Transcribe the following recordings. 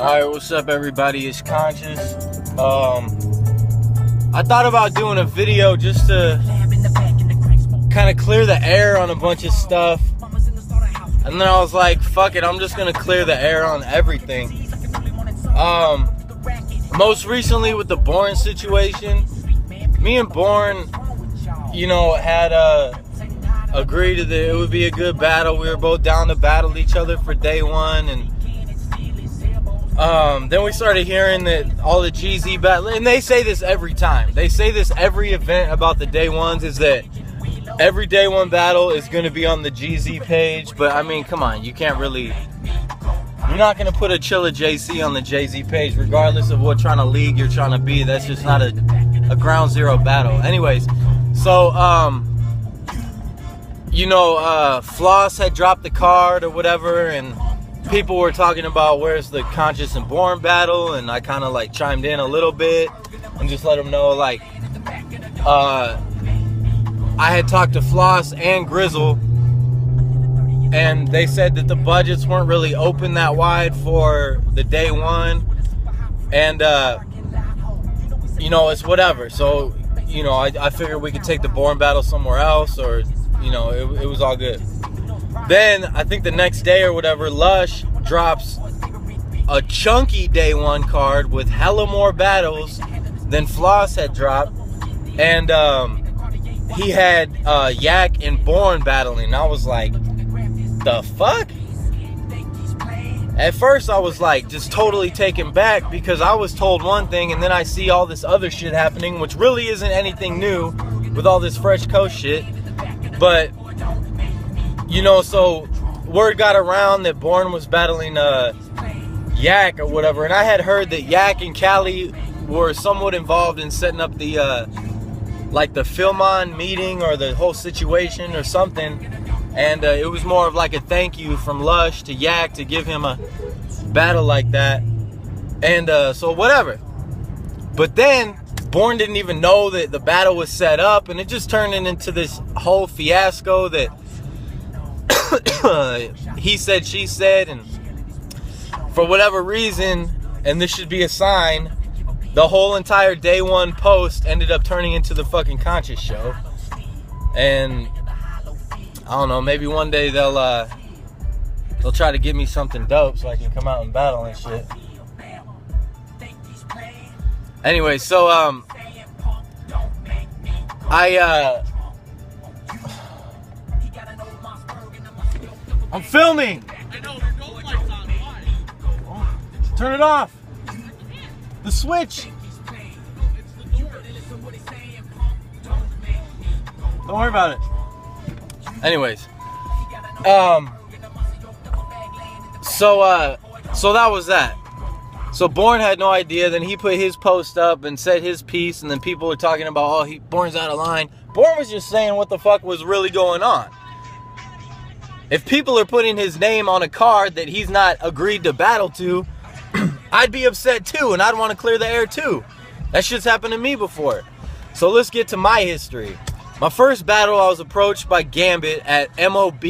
Alright, what's up everybody? It's Konshis. I thought about doing a video just to kind of clear the air on a bunch of stuff. And then I was like, fuck it, I'm just gonna clear the air on everything. Most recently with the Bourne situation, me and Bourne, you know, had agreed that it would be a good battle. We were both down to battle each other for day one, and then we started hearing that all the GZ battle, and they say this every time. They say this every event about the day ones, is that every day one battle is going to be on the GZ page. But I mean, come on, you can't really, you're not going to put a Chilla JC on the JZ page, regardless of what kind of league you're trying to be. That's just not a ground zero battle. Anyways, so, you know, Floss had dropped the card or whatever, and people were talking about where's the Konshis and Bourne battle, and I kind of like chimed in a little bit and just let them know, like, I had talked to Floss and Grizzle, and they said that the budgets weren't really open that wide for the day one, and you know, it's whatever. So, you know, I figured we could take the Bourne battle somewhere else, or, you know, it was all good. Then, I think the next day or whatever, Lush drops a chunky day one card with hella more battles than Floss had dropped. And he had Yak and Bourne battling. I was like, the fuck? At first, I was like, just totally taken back, because I was told one thing, and then I see all this other shit happening, which really isn't anything new with all this Fresh Coast shit. But, you know, so word got around that Bourne was battling Yak or whatever, and I had heard that Yak and Cali were somewhat involved in setting up the like the Philmon meeting or the whole situation or something, and it was more of like a thank you from Lush to Yak to give him a battle like that, and so whatever. But then Bourne didn't even know that the battle was set up, and it just turned into this whole fiasco that he said, she said, and for whatever reason, and this should be a sign, the whole entire day one post ended up turning into the fucking Konshis show. And I don't know, maybe one day they'll try to give me something dope so I can come out and battle and shit. Anyway, so I'm filming. Turn it off. The switch. Don't worry about it. Anyways, so that was that. So Bourne had no idea. Then he put his post up and said his piece, and then people were talking about, oh, Bourne's out of line. Bourne was just saying what the fuck was really going on. If people are putting his name on a card that he's not agreed to battle to, I'd be upset too, and I'd want to clear the air too. That shit's happened to me before. So let's get to my history. My first battle, I was approached by Gambit at MOB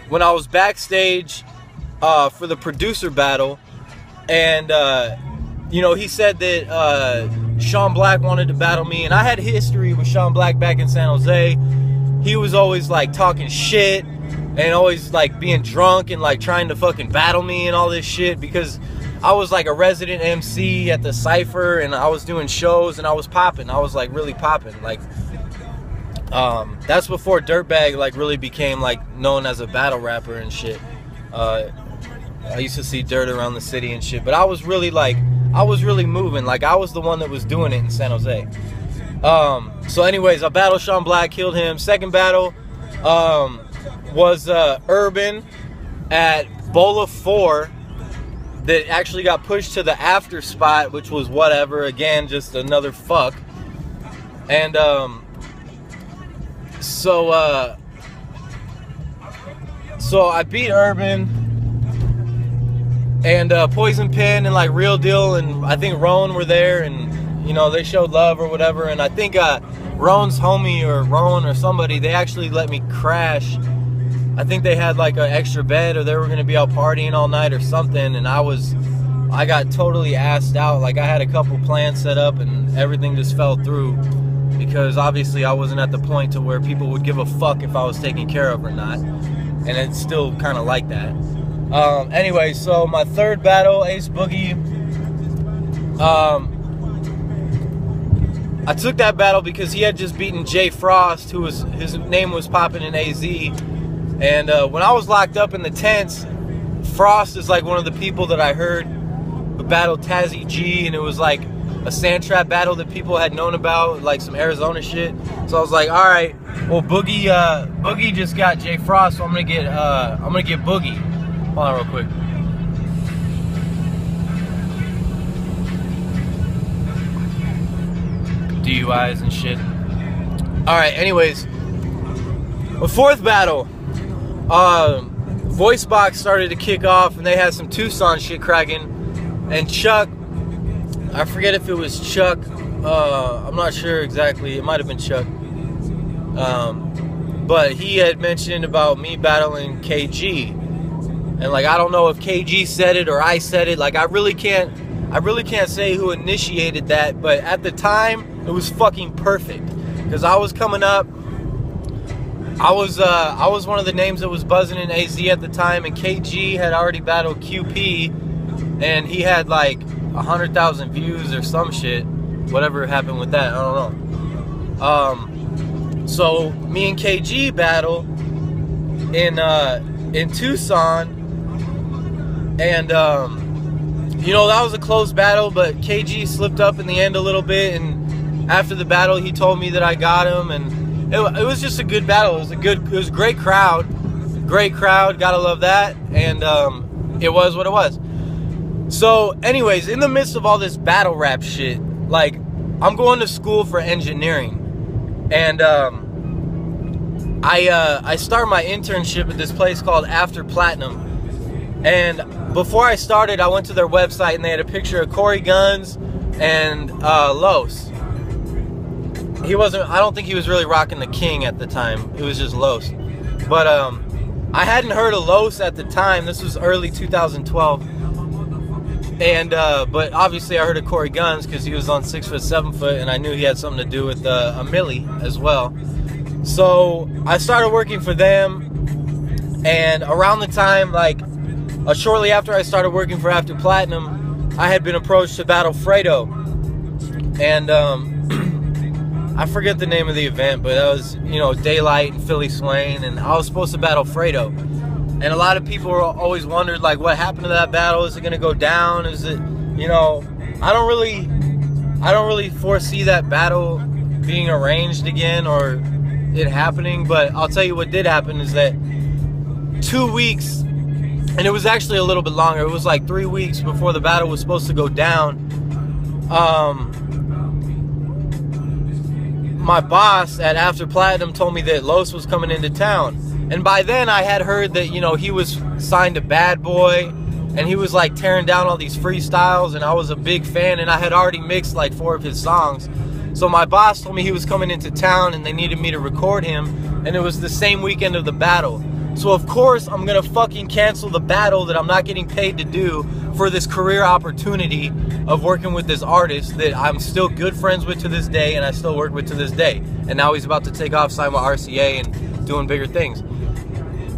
when I was backstage for the producer battle. And, you know, he said that Sean Black wanted to battle me. And I had history with Sean Black back in San Jose. He was always, like, talking shit and always, like, being drunk and, like, trying to fucking battle me and all this shit, because I was, like, a resident MC at the Cypher, and I was doing shows, and I was popping. I was, like, really popping. Like, that's before Dirtbag, like, really became, like, known as a battle rapper and shit. I used to see Dirt around the city and shit, but I was really, like, I was really moving. Like, I was the one that was doing it in San Jose. So anyways, I battled Sean Black, killed him. Second battle was Urban at Bola 4 that actually got pushed to the after spot, which was whatever. Again, just another fuck. And so I beat Urban and Poison Pen and like Real Deal and I think Roan were there, and you know, they showed love or whatever. And I think Roan's homie or Roan or somebody, they actually let me crash. I think they had like an extra bed, or they were gonna be out partying all night or something, and I was I got totally assed out. Like, I had a couple plans set up and everything just fell through because obviously I wasn't at the point to where people would give a fuck if I was taken care of or not, and it's still kind of like that. Anyway, so my third battle, Ace Boogie, I took that battle because he had just beaten Jay Frost, who was, his name was popping in AZ. And when I was locked up in the tents, Frost is like one of the people that I heard battle Tazzy G, and it was like a sand trap battle that people had known about, like some Arizona shit. So I was like, all right, well, Boogie just got Jay Frost, so I'm gonna get Boogie. Hold on real quick. DUIs and shit. All right, anyways, the fourth battle, Voice Box started to kick off, and they had some Tucson shit cracking. And Chuck, I forget if it was Chuck, I'm not sure exactly, it might have been Chuck, but he had mentioned about me battling KG, and like, I don't know if KG said it or I said it. Like, I really can't say who initiated that, but at the time, it was fucking perfect, because I was coming up, I was one of the names that was buzzing in AZ at the time, and KG had already battled QP, and he had like 100,000 views or some shit. Whatever happened with that, I don't know. So me and KG battle in Tucson, and you know, that was a close battle, but KG slipped up in the end a little bit, and after the battle he told me that I got him, and it was just a good battle. It was a great crowd, gotta love that, and it was what it was. So anyways, in the midst of all this battle rap shit, like, I'm going to school for engineering, and I start my internship at this place called After Platinum. And before I started, I went to their website, and they had a picture of Corey Guns and Los. I don't think he was really rocking the King at the time. It was just Los. But I hadn't heard of Los at the time. This was early 2012. And but obviously I heard of Corey Guns because he was on 6 foot, 7 foot, and I knew he had something to do with a Millie as well. So I started working for them, and around the time, like, shortly after I started working for After Platinum, I had been approached to battle Fredo, and I forget the name of the event, but that was, you know, Daylight and Philly Swain, and I was supposed to battle Fredo. And a lot of people always wondered, like, what happened to that battle? Is it gonna go down? Is it, you know, I don't really foresee that battle being arranged again or it happening. But I'll tell you what did happen is that 2 weeks, and it was actually a little bit longer. It was like 3 weeks before the battle was supposed to go down. My boss at After Platinum told me that Los was coming into town. And by then I had heard that, you know, he was signed to Bad Boy, and he was like tearing down all these freestyles, and I was a big fan, and I had already mixed like 4 of his songs. So my boss told me he was coming into town and they needed me to record him, and it was the same weekend of the battle. So of course I'm gonna fucking cancel the battle that I'm not getting paid to do for this career opportunity of working with this artist that I'm still good friends with to this day, and I still work with to this day. And now he's about to take off, sign with RCA, and doing bigger things.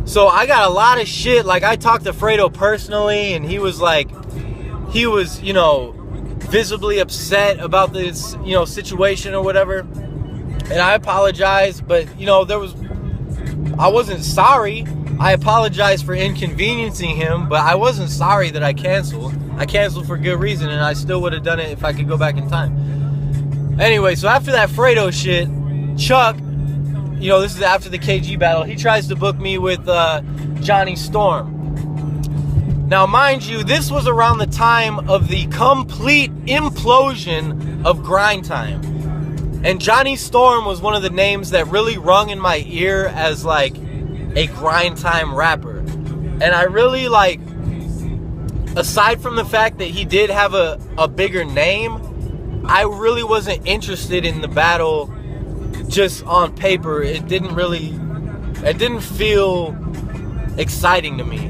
So I got a lot of shit. Like, I talked to Fredo personally, and he was like, you know, visibly upset about this, you know, situation or whatever. And I apologized, but, you know, I wasn't sorry. I apologized for inconveniencing him, but I wasn't sorry that I canceled. I canceled for good reason, and I still would have done it if I could go back in time. Anyway, so after that Fredo shit, Chuck, you know, this is after the KG battle, he tries to book me with Johnny Storm. Now, mind you, this was around the time of the complete implosion of Grind Time. And Johnny Storm was one of the names that really rung in my ear as, like, a Grind Time rapper. And I really, like, aside from the fact that he did have a bigger name, I really wasn't interested in the battle just on paper. It didn't feel exciting to me.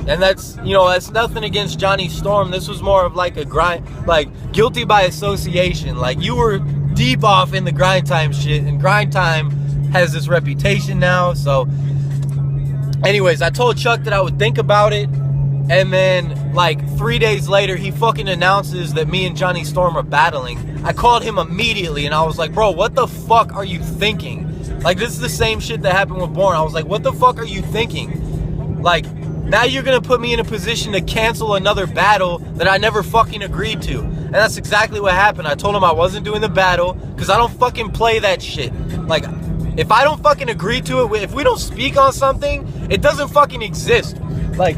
And that's, you know, that's nothing against Johnny Storm. This was more of like a grind, like guilty by association. Like you were deep off in the grind time shit, and grind time has this reputation now. So anyways, I told Chuck that I would think about it. And then like 3 days later, he fucking announces that me and Johnny Storm are battling. I called him immediately and I was like, bro, what the fuck are you thinking? Like, this is the same shit that happened with Bourne. I was like, what the fuck are you thinking? Like, now you're gonna put me in a position to cancel another battle that I never fucking agreed to. And that's exactly what happened. I told him I wasn't doing the battle because I don't fucking play that shit. Like, if I don't fucking agree to it, if we don't speak on something, it doesn't fucking exist. Like,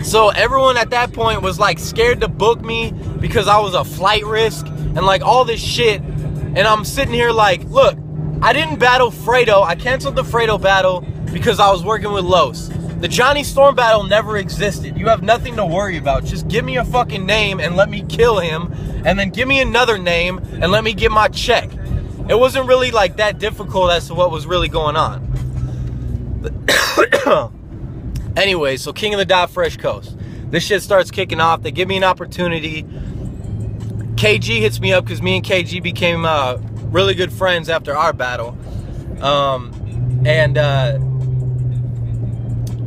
so everyone at that point was like scared to book me because I was a flight risk and like all this shit. And I'm sitting here like, look, I didn't battle Fredo. I canceled the Fredo battle because I was working with Los. The Johnny Storm battle never existed. You have nothing to worry about. Just give me a fucking name and let me kill him. And then give me another name and let me get my check. It wasn't really like that difficult as to what was really going on. Anyway, so King of the Dot, Fresh Coast. This shit starts kicking off. They give me an opportunity. KG hits me up because me and KG became really good friends after our battle.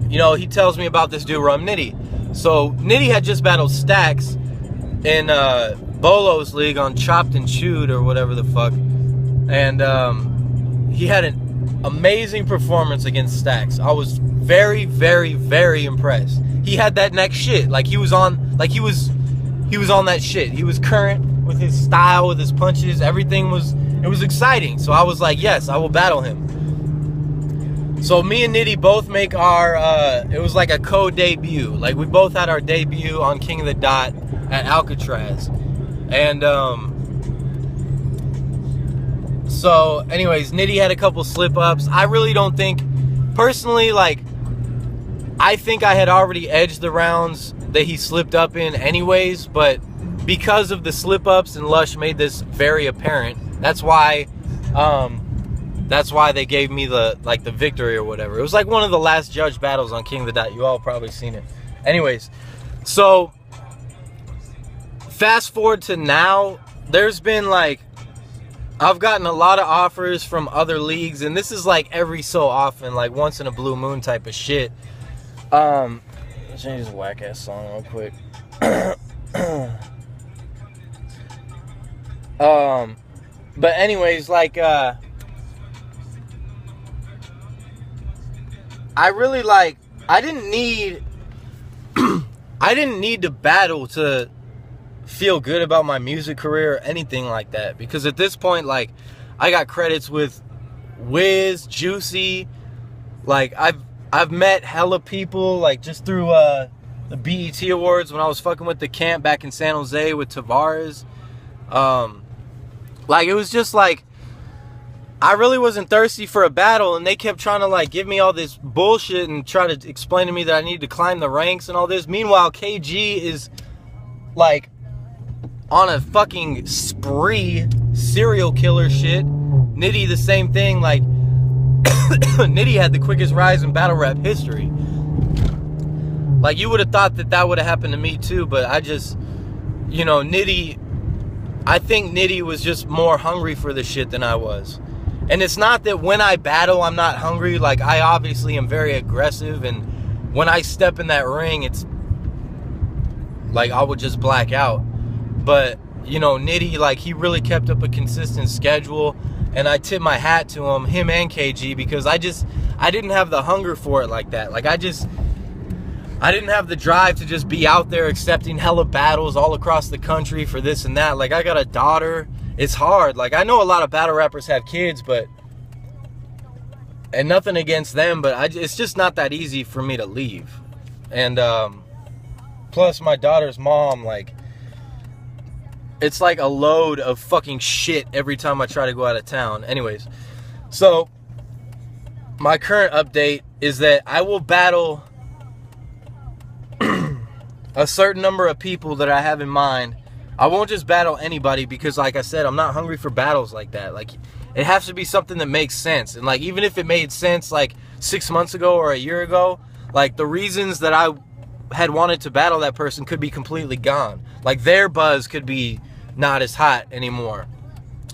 You know, he tells me about this dude, Rum Nitty. So Nitty had just battled Stacks in Bolo's league on Chopped and Chewed or whatever the fuck. And he had an amazing performance against Stacks. I was very, very, very impressed. He had that next shit. Like he was on that shit. He was current with his style, with his punches. Everything was, it was exciting. So I was like, yes, I will battle him. So me and Nitty both make our, it was like a co-debut. Like we both had our debut on King of the Dot at Alcatraz. And so anyways, Nitty had a couple slip-ups. I really don't think, personally, like, I think I had already edged the rounds that he slipped up in anyways, but because of the slip-ups and Lush made this very apparent, that's why they gave me the victory or whatever. It was like one of the last judge battles on King of the Dot. You all probably seen it. Anyways, so fast forward to now, there's been like, I've gotten a lot of offers from other leagues, and this is like every so often, like once in a blue moon type of shit. Let's change this whack ass song real quick. But anyways, like I really like, I didn't need to battle to feel good about my music career or anything like that, because at this point, like, I got credits with Wiz, Juicy, like I've met hella people, like just through the BET Awards when I was fucking with the camp back in San Jose with Tavares. Like, it was just like, I really wasn't thirsty for a battle, and they kept trying to like give me all this bullshit and try to explain to me that I needed to climb the ranks and all this. Meanwhile, KG is like on a fucking spree, serial killer shit. Nitty the same thing. Like Nitty had the quickest rise in battle rap history. Like, you would have thought that would have happened to me too, but I just, you know, I think Nitty was just more hungry for the shit than I was. And it's not that when I battle I'm not hungry. Like, I obviously am very aggressive, and when I step in that ring, it's like I would just black out. But, you know, Nitty, like, he really kept up a consistent schedule, and I tip my hat to him and KG, because I didn't have the hunger for it like that. Like, I didn't have the drive to just be out there accepting hella battles all across the country for this and that. Like, I got a daughter. It's hard. Like, I know a lot of battle rappers have kids, and nothing against them, but it's just not that easy for me to leave. And plus my daughter's mom, like, it's like a load of fucking shit every time I try to go out of town. Anyways, so my current update is that I will battle a certain number of people that I have in mind. I won't just battle anybody, because like I said, I'm not hungry for battles like that. Like, it has to be something that makes sense. And like, even if it made sense like 6 months ago or a year ago, Like, the reasons that I had wanted to battle that person could be completely gone. Like, their buzz could be not as hot anymore.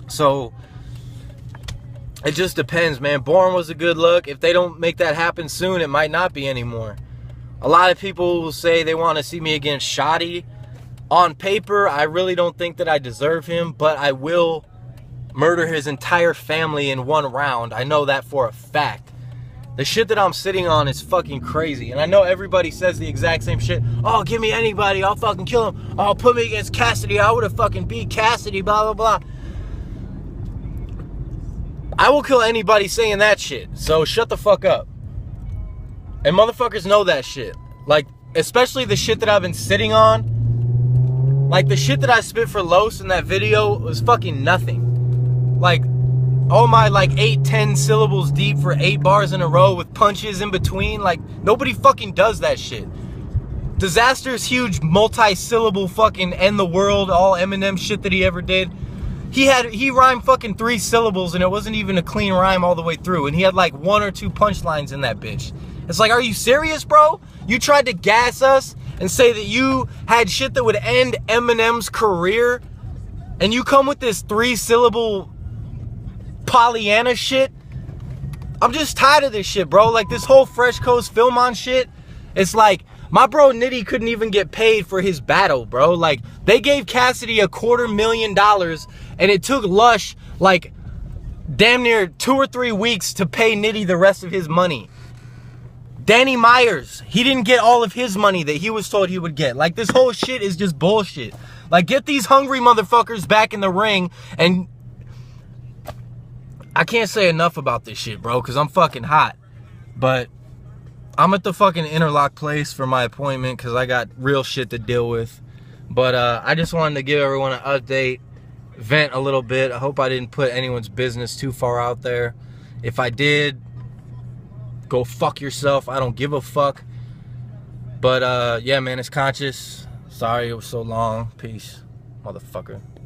So it just depends, man. Bourne was a good look. If they don't make that happen soon, it might not be anymore. A lot of people will say they want to see me against Shoddy. On paper, I really don't think that I deserve him, but I will murder his entire family in one round. I know that for a fact. The shit that I'm sitting on is fucking crazy. And I know everybody says the exact same shit. Oh, give me anybody. I'll fucking kill him. Oh, put me against Cassidy. I would have fucking beat Cassidy, blah, blah, blah. I will kill anybody saying that shit. So shut the fuck up. And motherfuckers know that shit. Like, especially the shit that I've been sitting on. Like, the shit that I spit for Los in that video was fucking nothing. Like, all my, like, 8-10 syllables deep for 8 bars in a row with punches in between. Like, nobody fucking does that shit. Disaster's huge multi-syllable fucking end the world, all Eminem shit that he ever did. He rhymed fucking 3 syllables and it wasn't even a clean rhyme all the way through. And he had like 1 or 2 punchlines in that bitch. It's like, are you serious, bro? You tried to gas us and say that you had shit that would end Eminem's career, and you come with this 3-syllable Pollyanna shit? I'm just tired of this shit, bro. Like, this whole Fresh Coast Film On shit, it's like, my bro Nitty couldn't even get paid for his battle, bro. Like, they gave Cassidy $250,000, and it took Lush, like, damn near 2 or 3 weeks to pay Nitty the rest of his money. Danny Myers, he didn't get all of his money that he was told he would get. Like, this whole shit is just bullshit. Like, get these hungry motherfuckers back in the ring. And I can't say enough about this shit, bro, because I'm fucking hot. But I'm at the fucking Interlock place for my appointment because I got real shit to deal with. But I just wanted to give everyone an update, vent a little bit. I hope I didn't put anyone's business too far out there. If I did, go fuck yourself. I don't give a fuck. But yeah, man, it's Konshis. Sorry it was so long. Peace, motherfucker.